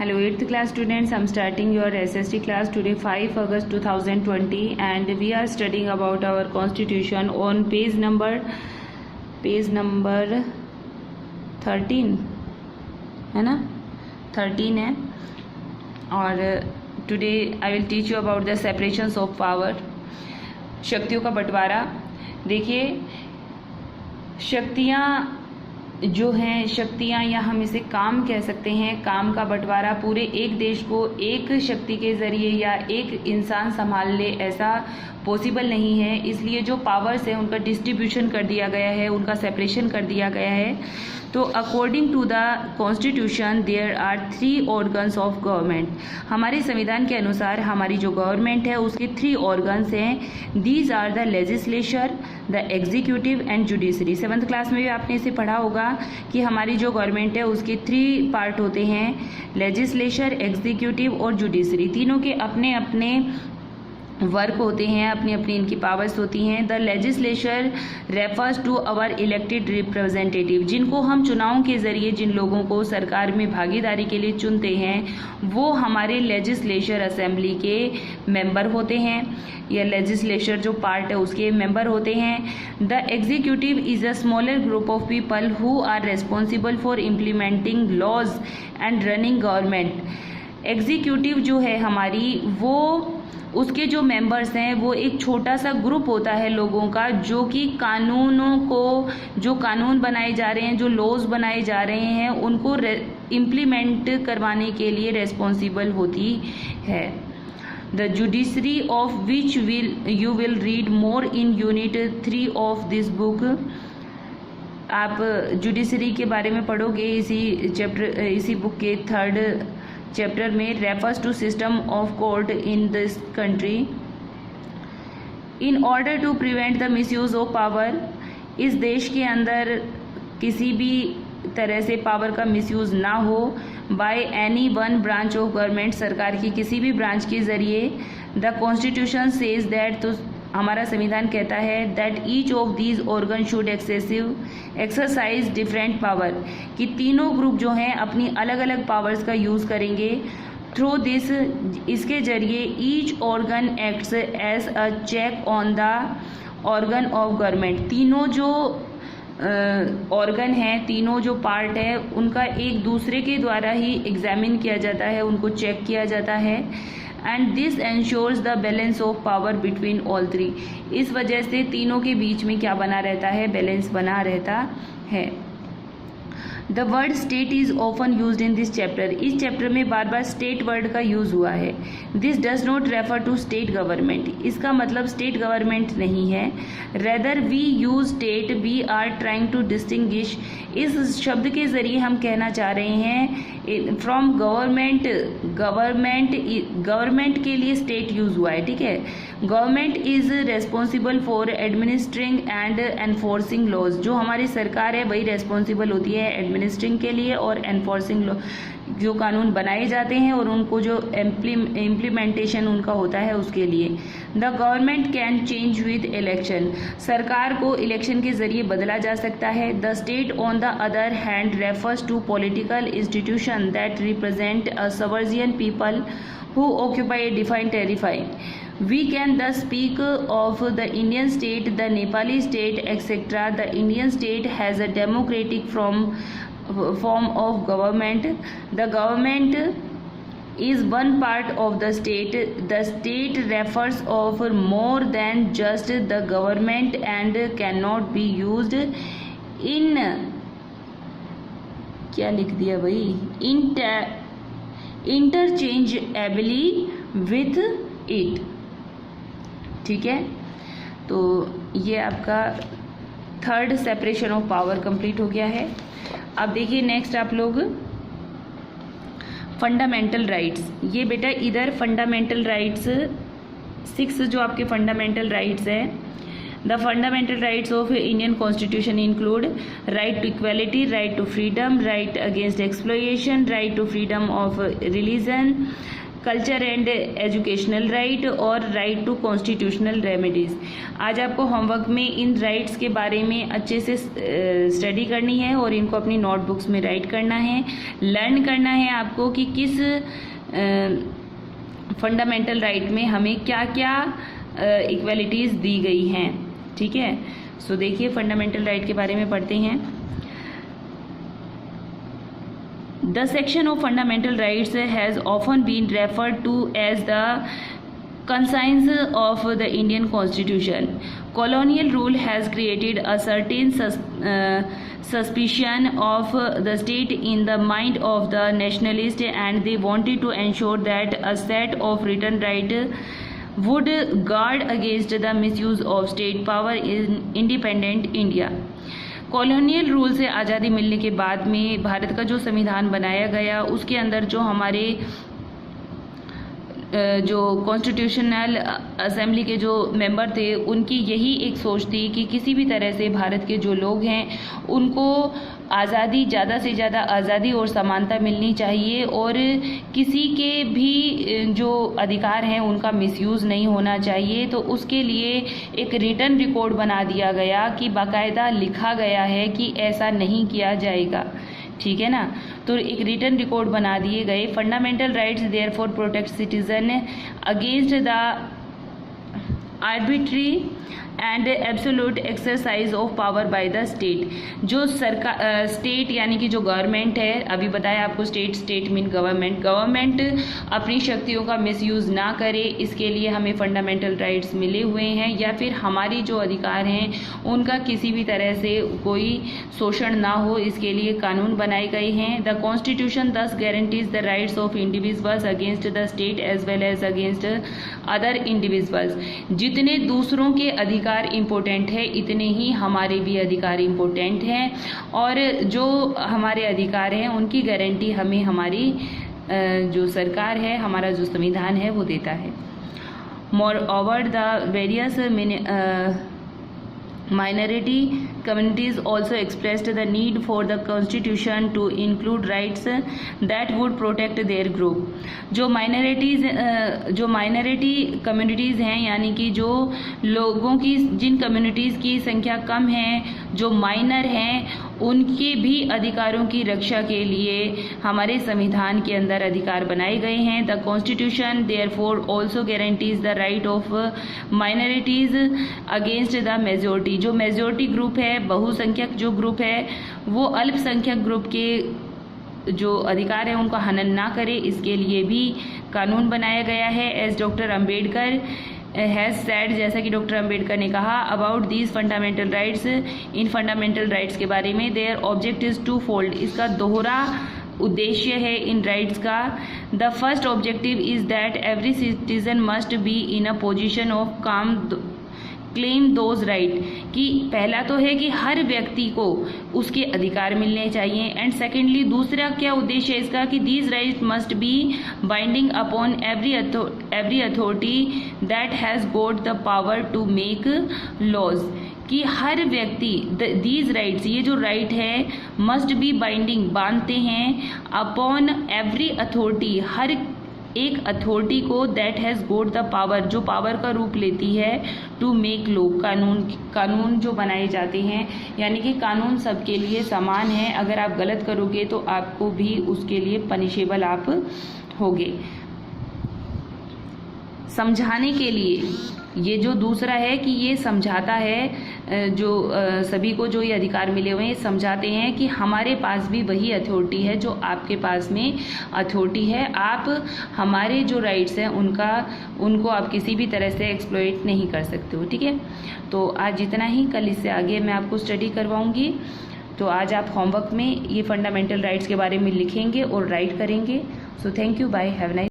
Hello 8th class students, I'm starting your SST class today 5 August 2020 and we are studying about our constitution on page number 13 है ना 13 है। और today I will teach you about the separations of power, शक्तियों का बंटवारा। देखिए शक्तियाँ जो हैं, शक्तियाँ या हम इसे काम कह सकते हैं, काम का बंटवारा पूरे एक देश को एक शक्ति के ज़रिए या एक इंसान संभाल ले ऐसा पॉसिबल नहीं है। इसलिए जो पावर्स हैं उनका डिस्ट्रीब्यूशन कर दिया गया है, उनका सेपरेशन कर दिया गया है। तो according to the constitution there are 3 organs of government. हमारे संविधान के अनुसार हमारी जो गवर्नमेंट है उसके 3 ऑर्गन्स हैं। These are the legislature, the executive and judiciary. 7th class में भी आपने इसे पढ़ा होगा कि हमारी जो गवर्नमेंट है उसके 3 पार्ट होते हैं, लेजिस्लेचर, एग्जीक्यूटिव और जुडिशरी। तीनों के अपने अपने वर्क होते हैं, अपनी अपनी इनकी पावर्स होती हैं। The legislature refers to our elected representative, जिनको हम चुनाव के ज़रिए जिन लोगों को सरकार में भागीदारी के लिए चुनते हैं वो हमारे लेजिस्लेचर असेंबली के मेंबर होते हैं, या लेजिस्लेचर जो पार्ट है उसके मेंबर होते हैं। The executive is a smaller group of people who are responsible for implementing laws and running government. Executive जो है हमारी, वो उसके जो मेंबर्स हैं वो एक छोटा सा ग्रुप होता है लोगों का, जो कि कानूनों को, जो कानून बनाए जा रहे हैं, जो लॉज बनाए जा रहे हैं उनको इम्प्लीमेंट करवाने के लिए रेस्पॉन्सिबल होती है। The judiciary of which you will read more in unit 3 of this book. आप जुडिशरी के बारे में पढ़ोगे इसी बुक के 3rd चैप्टर में। Refers to system of court in this country in order to prevent the misuse of power. इस देश के अंदर किसी भी तरह से पावर का मिसयूज ना हो by any one branch of government, सरकार की किसी भी ब्रांच के ज़रिए। द कॉन्स्टिट्यूशन सेज दैट, तो हमारा संविधान कहता है that each of these organ should exercise different power, कि तीनों ग्रुप जो हैं अपनी अलग अलग पावर्स का यूज़ करेंगे। थ्रू दिस, इसके जरिए each organ acts as a check on the organ of government. तीनों जो ऑर्गन हैं, तीनों जो पार्ट है उनका एक दूसरे के द्वारा ही एग्जामिन किया जाता है, उनको चेक किया जाता है। And this ensures the balance of power between all 3। इस वजह से तीनों के बीच में क्या बना रहता है, बैलेंस बना रहता है। The word state is often used in this chapter. इस चैप्टर में बार बार स्टेट वर्ड का यूज हुआ है। This does not refer to state government, इसका मतलब स्टेट गवर्नमेंट नहीं है। Rather we use state, we are trying to distinguish. इस शब्द के जरिए हम कहना चाह रहे हैं फ्रॉम गवर्नमेंट। गवर्नमेंट के लिए स्टेट यूज हुआ है, ठीक है। Government is responsible for administering and enforcing laws. जो हमारी सरकार है वही रेस्पॉन्सिबल होती है एडमिनिस्ट्रिंग के लिए और एनफोर्सिंग लॉ, जो कानून बनाए जाते हैं और उनको जो इम्प्लीमेंटेशन उनका होता है उसके लिए। The government can change with election, सरकार को इलेक्शन के जरिए बदला जा सकता है। The state on the other hand refers to political institution that represent a sovereign people who occupy a defined territory. We can thus speak of the Indian state, the Nepali state, etc. The Indian state has a democratic form of government. The government is one part of the state. The state refers of more than just the government and cannot be used in, क्या लिख दिया भाई, interchangeably with it, ठीक है। तो ये आपका 3rd separation of power complete हो गया है। अब देखिए नेक्स्ट आप लोग फंडामेंटल राइट्स। ये बेटा इधर फंडामेंटल राइट्स 6 जो आपके फंडामेंटल राइट्स हैं। The fundamental rights of Indian constitution include right to equality, right to freedom, right against exploitation, right to freedom of religion, culture and educational right और right to constitutional remedies. आज आपको homework में इन rights के बारे में अच्छे से study करनी है और इनको अपनी नोटबुक्स में राइट करना है। लर्न करना है आपको कि किस फंडामेंटल राइट में हमें क्या क्या इक्वालिटीज़ दी गई हैं। ठीक है, सो देखिए फंडामेंटल राइट के बारे में पढ़ते हैं। The section of fundamental rights has often been referred to as the conscience of the Indian Constitution. Colonial rule has created a certain suspicion of the state in the mind of the nationalists, and they wanted to ensure that a set of written rights would guard against the misuse of state power in independent India. Colonial rule से आज़ादी मिलने के बाद में भारत का जो संविधान बनाया गया उसके अंदर जो हमारे जो कॉन्स्टिट्यूशनल असेंबली के जो मेंबर थे उनकी यही एक सोच थी कि किसी भी तरह से भारत के जो लोग हैं उनको आज़ादी, ज़्यादा से ज़्यादा आज़ादी और समानता मिलनी चाहिए और किसी के भी जो अधिकार हैं उनका मिसयूज़ नहीं होना चाहिए। तो उसके लिए एक रिटन रिकॉर्ड बना दिया गया कि बाकायदा लिखा गया है कि ऐसा नहीं किया जाएगा। ठीक है ना, तो एक रिटन रिकॉर्ड बना दिए गए। Fundamental rights therefore protect citizen against the arbitrary and absolute exercise of power by the state. जो सरकार स्टेट यानी कि जो गवर्नमेंट है, अभी बताया आपको स्टेट मीन गवर्नमेंट अपनी शक्तियों का मिसयूज़ ना करे, इसके लिए हमें फंडामेंटल राइट्स मिले हुए हैं, या फिर हमारी जो अधिकार हैं उनका किसी भी तरह से कोई शोषण ना हो, इसके लिए कानून बनाए गए हैं। The constitution thus guarantees the rights of individuals against the state as well as against other individuals. जितने दूसरों के अधिकार इम्पोर्टेंट है इतने ही हमारे भी अधिकार इम्पोर्टेंट हैं, और जो हमारे अधिकार हैं उनकी गारंटी हमें हमारी जो सरकार है, हमारा जो संविधान है वो देता है। More over the various minority communities also expressed the need for the constitution to include rights that would protect their group। जो माइनॉरिटी कम्युनिटीज़ हैं, यानी कि जो लोगों की, जिन कम्युनिटीज़ की संख्या कम है, जो माइनर हैं, उनके भी अधिकारों की रक्षा के लिए हमारे संविधान के अंदर अधिकार बनाए गए हैं। The constitution therefore also guarantees the right of minorities against the majority. जो मेजोरिटी ग्रुप है, बहुसंख्यक जो ग्रुप है, वो अल्पसंख्यक ग्रुप के जो अधिकार है उनका हनन ना करे, इसके लिए भी कानून बनाया गया है। As doctor Ambedkar has said, जैसा कि डॉक्टर अम्बेडकर ने कहा अबाउट दीज फंडामेंटल राइट्स, इन फंडामेंटल राइट्स के बारे में, their object is twofold, इसका दोहरा उद्देश्य है इन राइट्स का। The first objective is that every citizen must be in a position of claim those right, कि पहला तो है कि हर व्यक्ति को उसके अधिकार मिलने चाहिए, एंड सेकेंडली दूसरा क्या उद्देश्य है इसका कि these right must be binding upon every authority that has got the power to make laws, कि हर व्यक्ति दीज राइट्स, ये जो राइट है, मस्ट बी बाइंडिंग, बांधते हैं, अपॉन एवरी अथॉरिटी, हर एक अथॉरिटी को, that has got the power, जो पावर का रूप लेती है, टू मेक लॉ, कानून जो बनाए जाते हैं, यानी कि कानून सबके लिए समान है। अगर आप गलत करोगे तो आपको भी उसके लिए पनिशेबल आप होगे। समझाने के लिए ये जो दूसरा है कि ये समझाता है, जो सभी को जो ये अधिकार मिले हुए हैं, समझाते हैं कि हमारे पास भी वही अथॉरिटी है जो आपके पास में अथॉरिटी है। आप हमारे जो राइट्स हैं उनको आप किसी भी तरह से एक्सप्लॉइट नहीं कर सकते हो। ठीक है, तो आज जितना ही, कल इससे आगे मैं आपको स्टडी करवाऊंगी। तो आज आप होमवर्क में ये फंडामेंटल राइट्स के बारे में लिखेंगे और राइट करेंगे। So thank you, bye, have nice.